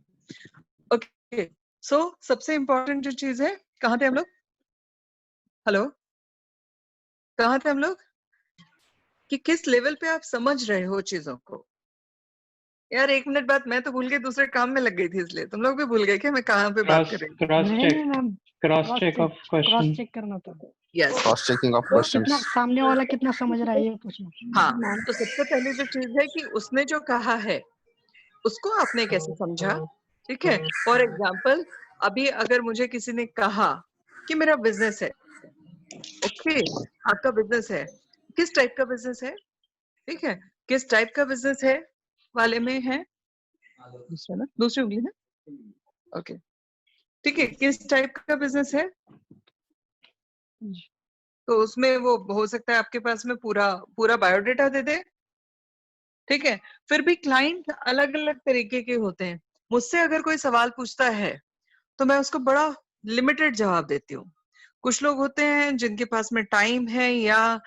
ओके। सो सबसे इम्पोर्टेंट जो चीज है, कहाँ थे हम लोग? हेलो, कहाँ थे हम लोग? कि किस लेवल पे आप समझ रहे हो चीजों को। यार एक मिनट बाद मैं तो भूल गई, दूसरे काम में लग गई थी, इसलिए तुम लोग भी भूल गए कि मैं कहाँ पे बात कर रही थी।
Cross check of question,
check करना था।
Yes,
Cross checking of questions.
कितना सामने वाला कितना समझ रहा है ये पूछना।
हाँ। तो सबसे पहले जो चीज है कि उसने जो कहा है उसको आपने कैसे समझा, ठीक है? फॉर एग्जाम्पल, अभी अगर मुझे किसी ने कहा कि मेरा बिजनेस है, ओके, आपका बिजनेस है, किस टाइप का बिजनेस है, ठीक है? किस टाइप का बिजनेस है, वाले में है, दूसरा ना, दूसरी उंगली ना, ओके ठीक है। किस टाइप का बिजनेस है? तो उसमें वो हो सकता है आपके पास में पूरा पूरा बायोडेटा दे दे, ठीक है। फिर भी क्लाइंट अलग अलग तरीके के होते हैं। मुझसे अगर कोई सवाल पूछता है तो मैं उसको बड़ा लिमिटेड जवाब देती हूँ। कुछ लोग होते हैं जिनके पास में टाइम है या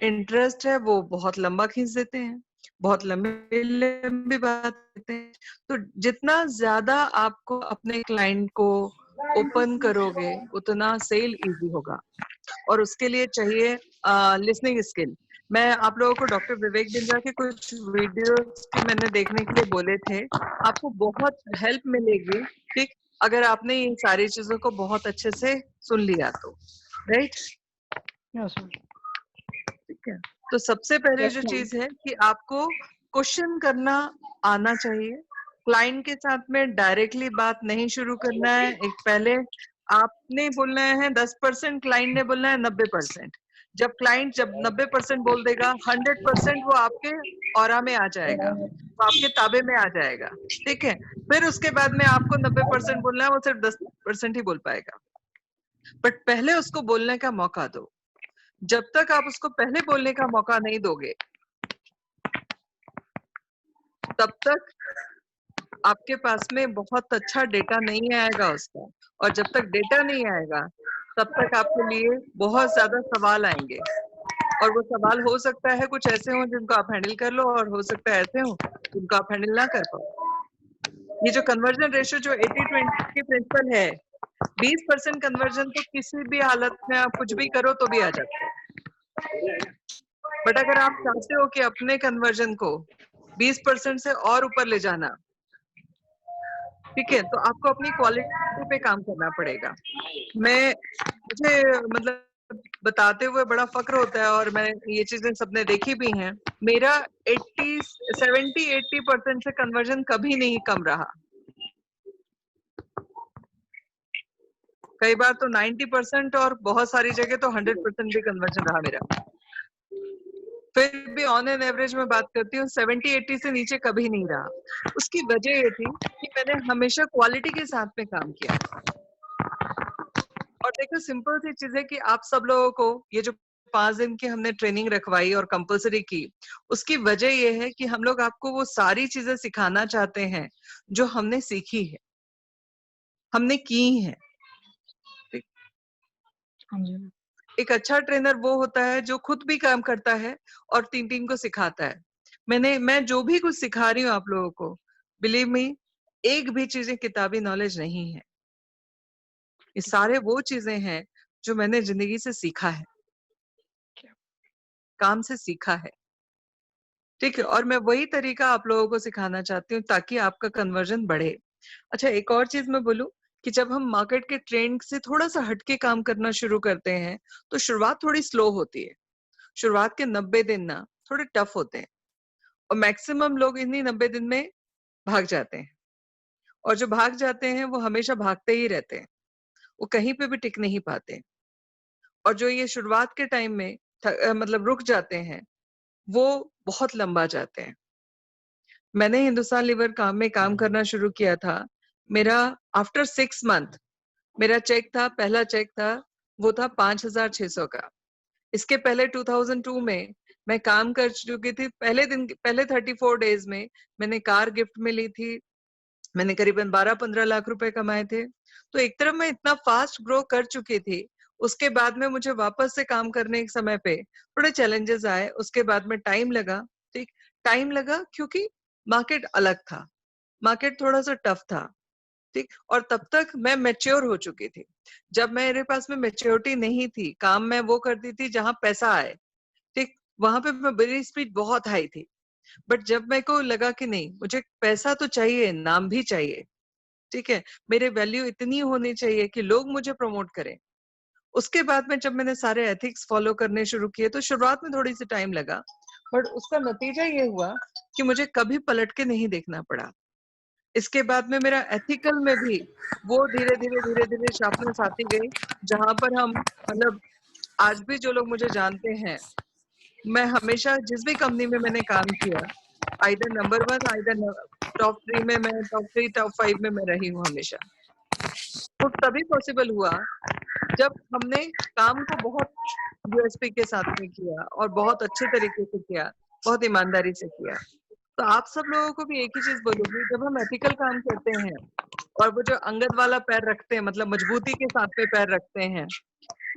इंटरेस्ट है, वो बहुत लंबा खींच देते हैं, बहुत लंबी लंबी बात करते हैं। तो जितना ज्यादा आपको अपने क्लाइंट को ओपन करोगे उतना सेल इजी होगा, और उसके लिए चाहिए लिसनिंग स्किल। मैं आप लोगों को डॉक्टर विवेक बिंद्रा के कुछ वीडियोस के मैंने देखने के लिए बोले थे, आपको बहुत हेल्प मिलेगी, ठीक, अगर आपने ये सारी चीजों को बहुत अच्छे से सुन लिया तो, राइट? ठीक है। तो सबसे पहले जो चीज है कि आपको क्वेश्चन करना आना चाहिए। क्लाइंट के साथ में डायरेक्टली बात नहीं शुरू करना है। एक पहले आपने बोलना है 10%, क्लाइंट ने बोलना है 90%। जब क्लाइंट जब 90% बोल देगा, 100% वो आपके ऑरा में आ जाएगा, वो आपके ताबे में आ जाएगा, ठीक है। फिर उसके बाद में आपको 90% बोलना है, वो सिर्फ 10% ही बोल पाएगा। बट पहले उसको बोलने का मौका दो। जब तक आप उसको पहले बोलने का मौका नहीं दोगे, तब तक आपके पास में बहुत अच्छा डेटा नहीं आएगा उसका। और जब तक डेटा नहीं आएगा, तब तक आपके लिए बहुत ज्यादा सवाल आएंगे। और वो सवाल हो सकता है कुछ ऐसे हो जिनको आप हैंडल कर लो, और हो सकता है ऐसे हो जिनको आप हैंडल ना कर पाओ। ये जो कन्वर्जन रेशियो जो 80-20 की प्रिंसिपल है, 20% कन्वर्जन तो किसी भी हालत में आप कुछ भी करो तो भी आ जाता है। बट अगर आप चाहते हो कि अपने कन्वर्जन को 20% से और ऊपर ले जाना, ठीक है, तो आपको अपनी क्वालिटी पे काम करना पड़ेगा। मुझे मतलब बताते हुए बड़ा फक्र होता है, और मैं ये चीजें सबने देखी भी हैं। मेरा 70-80% से कन्वर्जन कभी नहीं कम रहा। कई बार तो 90% और बहुत सारी जगह तो 100% भी कन्वर्जन रहा मेरा। फिर भी ऑन एन एवरेज में बात करती हूँ, 70-80 से नीचे कभी नहीं रहा। उसकी वजह ये थी कि मैंने हमेशा क्वालिटी के साथ में काम किया। और देखो, सिंपल सी चीज है कि आप सब लोगों को ये जो 5 दिन की हमने ट्रेनिंग रखवाई और कंपलसरी की, उसकी वजह ये है कि हम लोग आपको वो सारी चीजें सिखाना चाहते हैं जो हमने सीखी है, हमने की है। एक अच्छा ट्रेनर वो होता है जो खुद भी काम करता है और टीम को सिखाता है। मैं जो भी कुछ सिखा रही हूँ आप लोगों को, बिलीव मी, एक भी चीजें किताबी नॉलेज नहीं है। ये सारे वो चीजें हैं जो मैंने जिंदगी से सीखा है, काम से सीखा है, ठीक है। और मैं वही तरीका आप लोगों को सिखाना चाहती हूँ ताकि आपका कन्वर्जन बढ़े। अच्छा, एक और चीज मैं बोलूं कि जब हम मार्केट के ट्रेंड से थोड़ा सा हटके काम करना शुरू करते हैं तो शुरुआत थोड़ी स्लो होती है। शुरुआत के 90 दिन ना थोड़े टफ होते हैं, और मैक्सिमम लोग इन्हीं 90 दिन में भाग जाते हैं। और जो भाग जाते हैं वो हमेशा भागते ही रहते हैं, वो कहीं पे भी टिक नहीं पाते। और जो ये शुरुआत के टाइम में मतलब रुक जाते हैं, वो बहुत लंबा जाते हैं। मैंने हिंदुस्तान लीवर में काम करना शुरू किया था। मेरा आफ्टर 6 मंथ मेरा चेक था, पहला चेक था, वो था 5,600 का। इसके पहले 2002 में मैं काम कर चुकी थी। पहले 34 डेज में मैंने कार गिफ्ट में ली थी। मैंने करीबन 12-15 लाख रुपए कमाए थे। तो एक तरफ मैं इतना फास्ट ग्रो कर चुकी थी। उसके बाद में मुझे वापस से काम करने के समय पे थोड़े चैलेंजेस आए। उसके बाद में टाइम लगा, ठीक, टाइम लगा क्योंकि मार्केट अलग था, मार्केट थोड़ा सा टफ था, ठीक। और तब तक मैं मैच्योर हो चुकी थी। जब मेरे पास में मैच्योरिटी नहीं थी, काम मैं वो करती थी जहां पैसा आए, ठीक, वहां पे मैं मेरी स्पीड बहुत हाई थी। बट जब मेरे को लगा कि नहीं, मुझे पैसा तो चाहिए, नाम भी चाहिए, ठीक है, मेरे वैल्यू इतनी होनी चाहिए कि लोग मुझे प्रमोट करें। उसके बाद में जब मैंने सारे एथिक्स फॉलो करने शुरू किए तो शुरुआत में थोड़ी सी टाइम लगा, बट उसका नतीजा ये हुआ कि मुझे कभी पलट के नहीं देखना पड़ा। इसके बाद में मेरा एथिकल में भी वो धीरे धीरे शार्पनेस आती गई, जहां पर हम मतलब आज भी जो लोग मुझे जानते हैं, मैं हमेशा जिस भी कंपनी में मैंने काम किया, आइदर नंबर 1, आइदर टॉप 3 में मैं, टॉप 3 टॉप 5 में मैं रही हूँ हमेशा। तो तभी पॉसिबल हुआ जब हमने काम को बहुत यूएसपी के साथ में किया और बहुत अच्छे तरीके से किया, बहुत ईमानदारी से किया। तो आप सब लोगों को भी एक ही चीज बोलूंगी, जब हम एथिकल काम करते हैं और वो जो अंगद वाला पैर रखते हैं, मतलब मजबूती के साथ में पैर रखते हैं,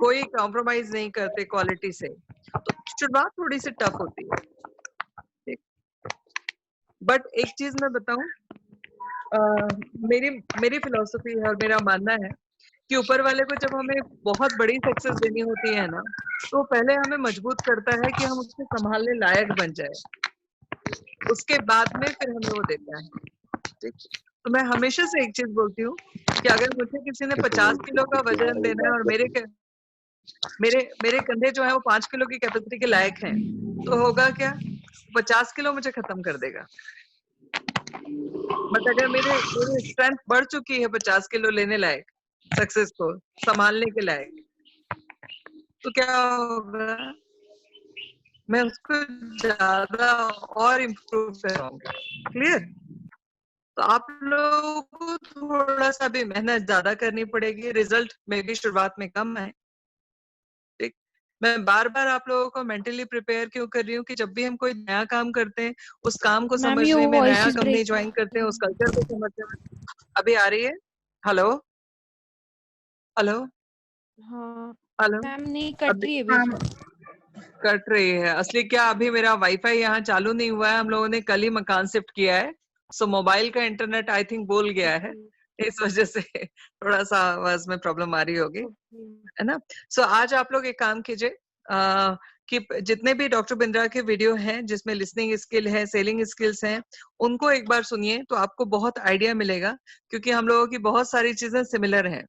कोई कॉम्प्रोमाइज नहीं करते क्वालिटी से, तो शुरुआत थोड़ी सी टफ होती है। बट एक चीज मैं बताऊं, मेरी फिलॉसफी है और मेरा मानना है कि ऊपर वाले को जब हमें बहुत बड़ी सक्सेस देनी होती है ना, तो पहले हमें मजबूत करता है कि हम उससे संभालने लायक बन जाए, उसके बाद में फिर हमें वो देता है। ठीक, तो मैं हमेशा से एक चीज बोलती हूँ कि अगर मुझे किसी ने 50 किलो का वजन देना है और मेरे कंधे जो है वो 5 किलो की कैपेसिटी के लायक हैं, तो होगा क्या, 50 किलो मुझे खत्म कर देगा। बट अगर मेरे स्ट्रेंथ बढ़ चुकी है 50 किलो लेने लायक, सक्सेस को संभालने के लायक, तो क्या होगा, मैं उसको ज्यादा और इम्प्रूव करूंगा। क्लियर? तो आप लोगों को थोड़ा सा भी मेहनत ज्यादा करनी पड़ेगी, रिजल्ट में भी शुरुआत में कम है। ठीक, मैं बार बार आप लोगों को मेंटली प्रिपेयर क्यों कर रही हूँ कि जब भी हम कोई नया काम करते हैं, उस काम को
मैम
समझने में,
वॉइस
नया
इज
कंपनी ज्वाइन करते हैं, उस कल्चर को समझने में। अभी आ रही है? हेलो हेलो
हाँ
हेलो,
मैम, नहीं कट
अभी
रही है बीच में।
कट रही है असली क्या, अभी मेरा वाईफाई यहाँ चालू नहीं हुआ है, हम लोगों ने कल ही मकान शिफ्ट किया है, सो मोबाइल का इंटरनेट आई थिंक बोल गया है, इस वजह से थोड़ा सा आवाज में प्रॉब्लम आ रही होगी, है ना। सो आज आप लोग एक काम कीजिए कि जितने भी डॉक्टर बिंद्रा के वीडियो हैं जिसमें लिसनिंग स्किल है, सेलिंग स्किल्स हैं, उनको एक बार सुनिए तो आपको बहुत आइडिया मिलेगा, क्योंकि हम लोगों की बहुत सारी चीजें सिमिलर हैं।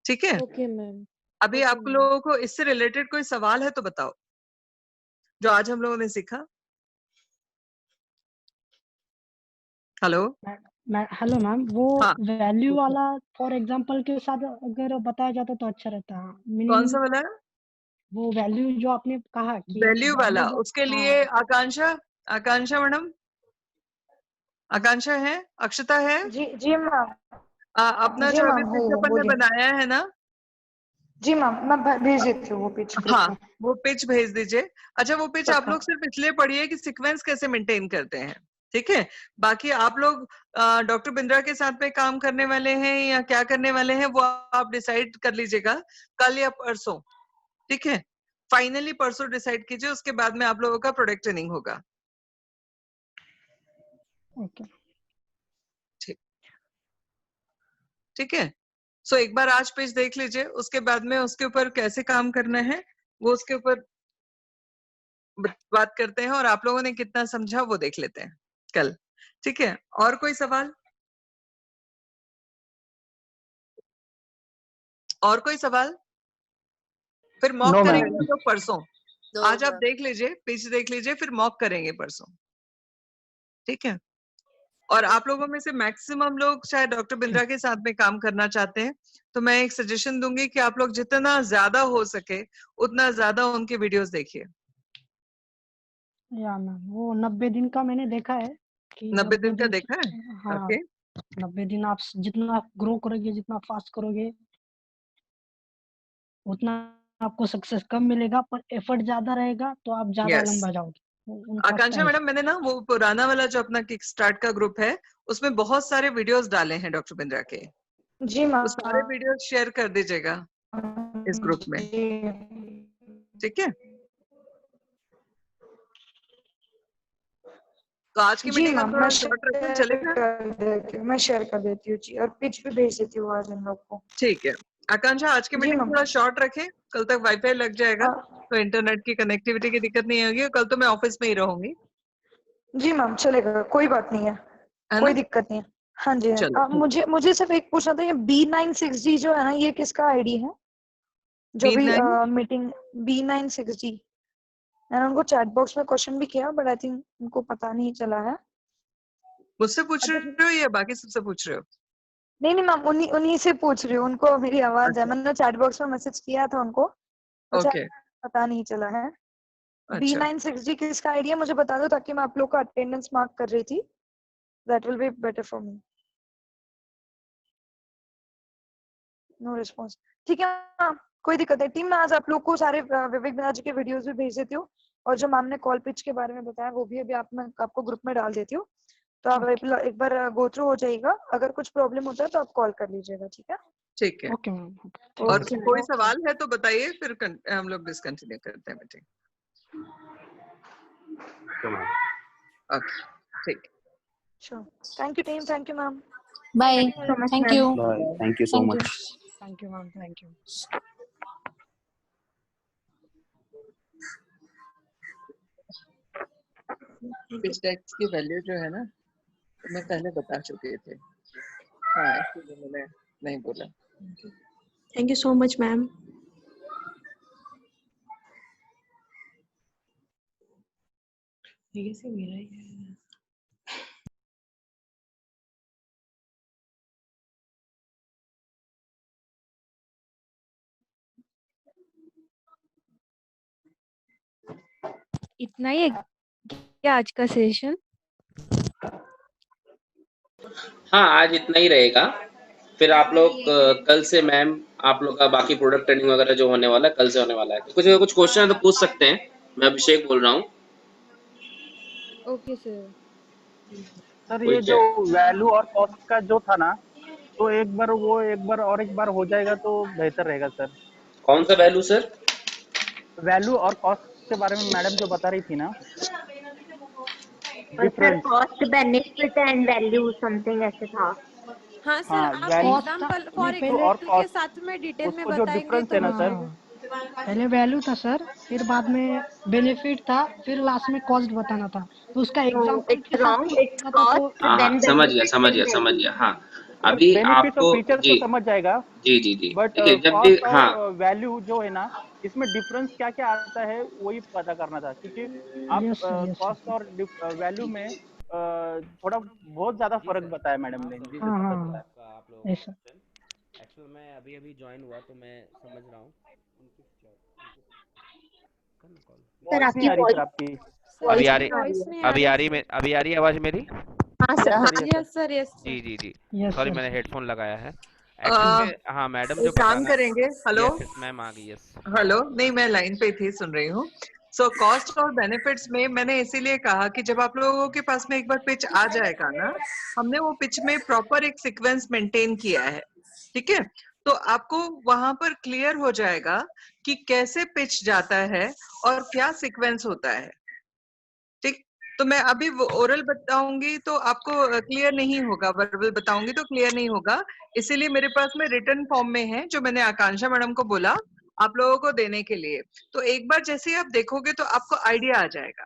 ठीक है,
ओके मैम।
अभी आप लोगों को इससे रिलेटेड कोई सवाल है तो बताओ, जो आज हम लोगों ने सीखा। हेलो
हेलो मैम, वो
हाँ,
वैल्यू वाला फॉर एग्जांपल के साथ अगर बताया जाता तो अच्छा रहता।
कौन सा वाला?
वो वैल्यू जो आपने कहा कि
वैल्यू वाला,
value
उसके लिए आकांक्षा मैडम, आकांक्षा है, अक्षता है,
जी जी मैम।
अपना
जी
जो अभी
मैम,
पिच
हो
अपन ने
बोलिए।
बनाया है ना,
जी मैम, मैं भेज देती हूँ वो पिच ग्रुप
हाँ
में।
वो पिच भेज दीजिए। अच्छा, वो पिच आप
पक्का।
लोग सिर्फ इसलिए पढ़िए कि सीक्वेंस कैसे मेंटेन करते हैं, ठीक है। बाकी आप लोग डॉक्टर बिंद्रा के साथ में काम करने वाले हैं या क्या करने वाले हैं, वो आप डिसाइड कर लीजिएगा कल या परसों, ठीक है। फाइनली परसों डिसाइड कीजिए, उसके बाद में आप लोगों का प्रोडक्ट ट्रेनिंग होगा।
ओके
ठीक, ठीक है। सो एक बार आज पेज देख लीजिए, उसके बाद में उसके ऊपर कैसे काम करना है वो उसके ऊपर बात करते हैं, और आप लोगों ने कितना समझा वो देख लेते हैं कल, ठीक है। और कोई सवाल? और कोई सवाल? फिर मॉक
No,
करेंगे
ma'am.
हम लोग परसों।
दो
आज आप
मैम।
देख लीजिए, पेज देख लीजिए, फिर मॉक करेंगे परसों, ठीक है। और आप लोगों में से मैक्सिमम लोग शायद डॉक्टर बिंद्रा के साथ में काम करना चाहते हैं, तो मैं एक सजेशन दूंगी कि आप लोग जितना ज्यादा हो सके उतना ज्यादा उनके वीडियोस देखिए।
या मैम, वो 90 दिन का मैंने देखा है कि
90 दिन का
दिन
देखा है?
हाँ
ओके,
90 दिन आप जितना आप ग्रो करोगे, जितना फास्ट करोगे, उतना आपको सक्सेस कम मिलेगा, पर एफर्ट ज्यादा रहेगा तो आप ज्यादा
यस।
लंबा जाओगे। उनका
आकांक्षा
स्टाइल।
मैडम, मैंने ना वो पुराना वाला जो अपना किक स्टार्ट का ग्रुप है, उसमें बहुत सारे वीडियोस डाले हैं डॉक्टर बिंद्रा के,
जी
वो सारे
मैम।
वीडियोस शेयर कर दीजिएगा इस ग्रुप में,
जी
ठीक है। तो आज की
जी
मीटिंग हम
मैम,
थोड़ा शॉर्ट रखें, चलेगा?
मैं शेयर कर देती हूँ जी, और पिच भी भेज देती हूँ आज इन लोग को।
ठीक है आकांक्षा, आज की
जी
मीटिंग
मैम।
थोड़ा शॉर्ट रखें, कल तक वाईफाई लग जाएगा, तो इंटरनेट की कनेक्टिविटी की दिक्कत नहीं होगी, और कल तो मैं ऑफिस में ही रहूंगी,
जी मैम, चलेगा, कोई बात नहीं है,
है
कोई
ना।
दिक्कत नहीं है। हाँ जी।
चलो
मुझे मुझे सिर्फ एक पूछना था, ये B96G जो है ना, ये किसका आईडी है? जो भी
B9
मीटिंग B96G, मैंने उनको चैट बॉक्स में क्वेश्चन भी किया, बट आई थिंक उनको पता नहीं चला है।
मुझसे पूछ
अच्छा,
रहे हो या बाकी सबसे पूछ रहे हो?
नहीं नहीं मैम, उन्हीं उन्हीं से पूछ रही हूँ, उनको मेरी आवाज है,
अच्छा,
मैंने चैट बॉक्स में मैसेज किया था उनको, अच्छा
ओके
पता नहीं चला है।
अच्छा
B960 किसका आइडिया मुझे बता दो ताकि मैं आप लोग का अटेंडेंस मार्क कर रही थी. That will be better for me. No response. ठीक है हाँ, कोई दिक्कत है. टीम मैं आज आप लोग को सारे विवेक बनर्जी के वीडियोस भी भेज देती हूँ और जो मैम ने कॉल पिच के बारे में बताया वो भी अभी मैं आपको ग्रुप में डाल देती हूँ. तो आप एक बार गो थ्रू हो जाएगा. अगर कुछ प्रॉब्लम होता है तो आप कॉल कर लीजिएगा. ठीक है.
ठीक है.
Okay ma'am.
और कोई सवाल है तो बताइए, फिर हम लोग डिस्कंटिन्यू करते हैं मीटिंग. ओके ठीक.
Sure. Thank you team. Thank you ma'am.
Bye. Thank you.
Bye. Thank you so
Thank you.
much.
Thank you ma'am. Thank you.
Pitch decks की वैल्यू जो है ना मैं पहले बता चुके थे. हाँ इसलिए मैंने नहीं बोला.
Thank you so much, ma'am. ये से मेरा ही है.
इतना ही है क्या आज का सेशन?
हाँ आज इतना ही रहेगा. फिर आप लोग कल से मैम आप लोग का बाकी प्रोडक्ट ट्रेनिंग वगैरह जो होने वाला है कल से होने वाला है. तो कुछ क्वेश्चन है तो पूछ सकते हैं. मैं अभिषेक बोल रहा हूँ.
Okay sir.
सर ये जो वैल्यू और कॉस्ट का जो था ना तो एक बार हो जाएगा तो बेहतर रहेगा सर.
कौन सा वैल्यू सर?
वैल्यू और कॉस्ट के बारे में मैडम जो बता रही थी ना.
Difference cost benefit and value something ऐसे था.
हाँ सर आप एग्जांपल फॉर एग्जांपल के साथ में डिटेल में बताएंगे तो.
ना सर
पहले वैल्यू था सर, फिर बाद में बेनिफिट था, फिर लास्ट में कॉस्ट बताना था. तो उसका एग्जांपल के साथ
समझ गया. हाँ अभी आपको
फीचर्स तो समझ जाएगा.
जी
बट
जब भी हाँ
वैल्यू जो है ना इसमें डिफरेंस क्या क्या आता है वही पता करना था. क्योंकि आप कॉस्ट और वैल्यू में थोड़ा बहुत ज्यादा फर्क बताया मैडम ने.
आप लोगों
ऐसा
एक्चुअल में अभी ज्वाइन हुआ तो मैं समझ रहा हूँ.
सर आपकी
अभी आ रही आवाज मेरी?
हाँ सर.
Yes sir yes.
जी सॉरी मैंने हेडफोन लगाया है. हाँ मैडम
जो काम करेंगे. हेलो
मैम आ गई. Yes
hello. नहीं मैं लाइन पे थी सुन रही हूँ. सो कॉस्ट और बेनिफिट्स में मैंने इसीलिए कहा कि जब आप लोगों के पास में एक बार पिच आ जाएगा ना हमने वो पिच में प्रॉपर एक सीक्वेंस मेंटेन किया है. ठीक है. तो आपको वहां पर क्लियर हो जाएगा कि कैसे पिच जाता है और क्या सीक्वेंस होता है. ठीक. तो मैं अभी ओरल बताऊंगी तो आपको क्लियर नहीं होगा. वर्बल बताऊंगी तो क्लियर नहीं होगा. इसीलिए मेरे पास में रिटन फॉर्म में है जो मैंने आकांक्षा मैडम को बोला आप लोगों को देने के लिए. तो एक बार जैसे ही आप देखोगे तो आपको आइडिया आ जाएगा.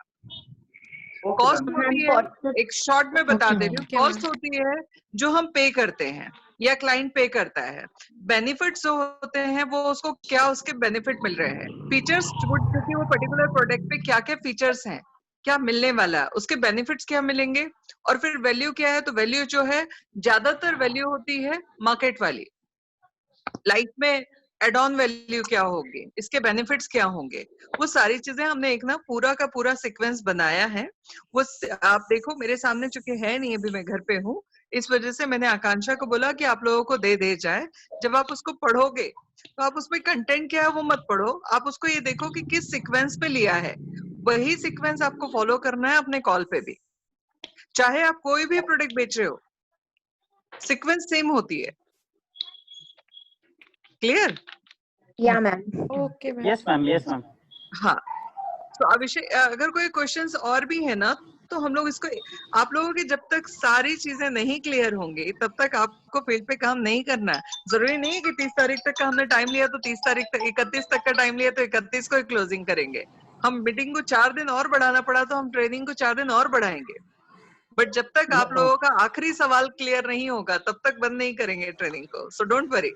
कॉस्ट होती है एक शॉर्ट में बता दे रही हूँ. कॉस्ट होती है जो हम पे करते हैं या क्लाइंट पे करता है. बेनिफिट्स जो होते हैं वो उसको क्या उसके बेनिफिट मिल रहे हैं. फीचर्स क्योंकि वो पर्टिकुलर प्रोडक्ट पे क्या क्या फीचर्स हैं क्या मिलने वाला है उसके बेनिफिट्स क्या मिलेंगे. और फिर वैल्यू क्या है. तो वैल्यू जो है ज्यादातर वैल्यू होती है मार्केट वाली. लाइफ में एड ऑन वैल्यू क्या होगी इसके बेनिफिट्स क्या होंगे वो सारी चीजें हमने एक ना पूरा का पूरा सीक्वेंस बनाया है. वो आप देखो मेरे सामने चूंकि है नहीं अभी मैं घर पे हूँ इस वजह से मैंने आकांक्षा को बोला कि आप लोगों को दे जाए. जब आप उसको पढ़ोगे तो आप उसमें कंटेंट क्या है वो मत पढ़ो. आप उसको ये देखो कि किस सीक्वेंस पे लिया है. वही सीक्वेंस आपको फॉलो करना है अपने कॉल पे भी. चाहे आप कोई भी प्रोडक्ट बेच रहे हो सीक्वेंस सेम होती है. क्लियर?
या ma'am.
Okay ma'am.
Yes ma'am.
हाँ. तो अभिषेक अगर कोई क्वेश्चंस और भी है ना तो हम लोग इसको आप लोगों की जब तक सारी चीजें नहीं क्लियर होंगी तब तक आपको फील्ड पे काम नहीं करना है. जरूरी नहीं है कि 30 तारीख तक का हमने टाइम लिया तो 30 तारीख तक 31 तक का टाइम लिया तो 31 को क्लोजिंग करेंगे. हम मीटिंग को 4 दिन और बढ़ाना पड़ा तो हम ट्रेनिंग को 4 दिन और बढ़ाएंगे. बट जब तक आप लोगों का आखिरी सवाल क्लियर नहीं होगा तब तक बंद नहीं करेंगे ट्रेनिंग को. So don't worry.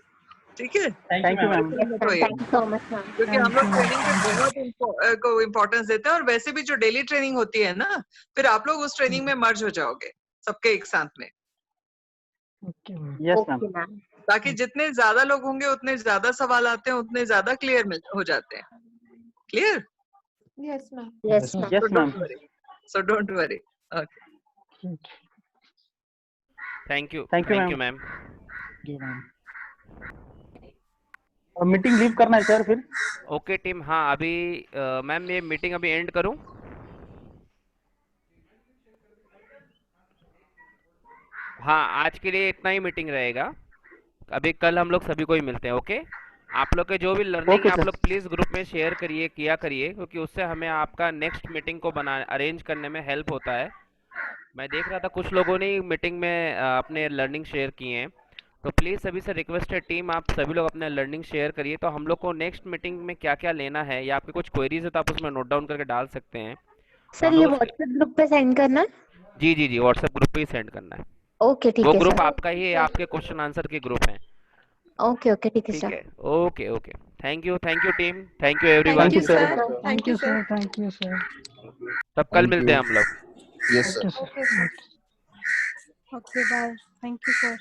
ठीक है.
Thank you ma'am.
Thank you so much ma'am.
क्योंकि हम लोग ट्रेनिंग पे बहुत को इम्पोर्टेंस देते हैं और वैसे भी जो डेली ट्रेनिंग होती है ना फिर आप लोग उस ट्रेनिंग में मर्ज हो जाओगे सबके एक साथ में.
Yes ma'am.
ताकि जितने ज्यादा लोग होंगे उतने ज्यादा सवाल आते हैं उतने ज्यादा क्लियर हो जाते हैं. Clear?
Yes, ma'am.
Yes, ma'am.
Yes,
So
ma'am.
don't worry. So don't worry. Okay.
Thank you
Thank you,
ma'am.
Meeting leave करना है सर फिर?
ओके टीम, हाँ अभी मैम ये मीटिंग अभी एंड करूं? हाँ आज के लिए इतना ही मीटिंग रहेगा, अभी कल हम लोग सभी को ही मिलते हैं। ओके, आप लोग के जो भी लर्निंग है आप लोग प्लीज ग्रुप में शेयर करिए, किया करिए, क्योंकि उससे हमें आपका नेक्स्ट मीटिंग को बना अरेंज करने में हेल्प होता है। मैं देख रहा था कुछ लोगों ने मीटिंग में अपने लर्निंग शेयर किए हैं, तो प्लीज़ सभी से रिक्वेस्ट है टीम आप सभी लोग अपने लर्निंग शेयर करिए, तो हम लोग को नेक्स्ट मीटिंग में क्या क्या लेना है या आपके कुछ क्वेरीज है तो आप उसमें नोट डाउन करके डाल सकते हैं।
सर ये व्हाट्सएप ग्रुप पे सेंड करना है?
जी जी जी, व्हाट्सएप ग्रुप पे ही सेंड करना है।
ओके ठीक है।
वो ग्रुप आपका ही है, आपके क्वेश्चन आंसर के ग्रुप है।
ओके ओके ठीक है
ठीक
सर।
है, okay okay, thank you team, thank you everyone.
Thank you sir, thank you sir.
तब कल मिलते हैं हम लोग।
Yes, sir.
Okay, bye. Thank you, sir.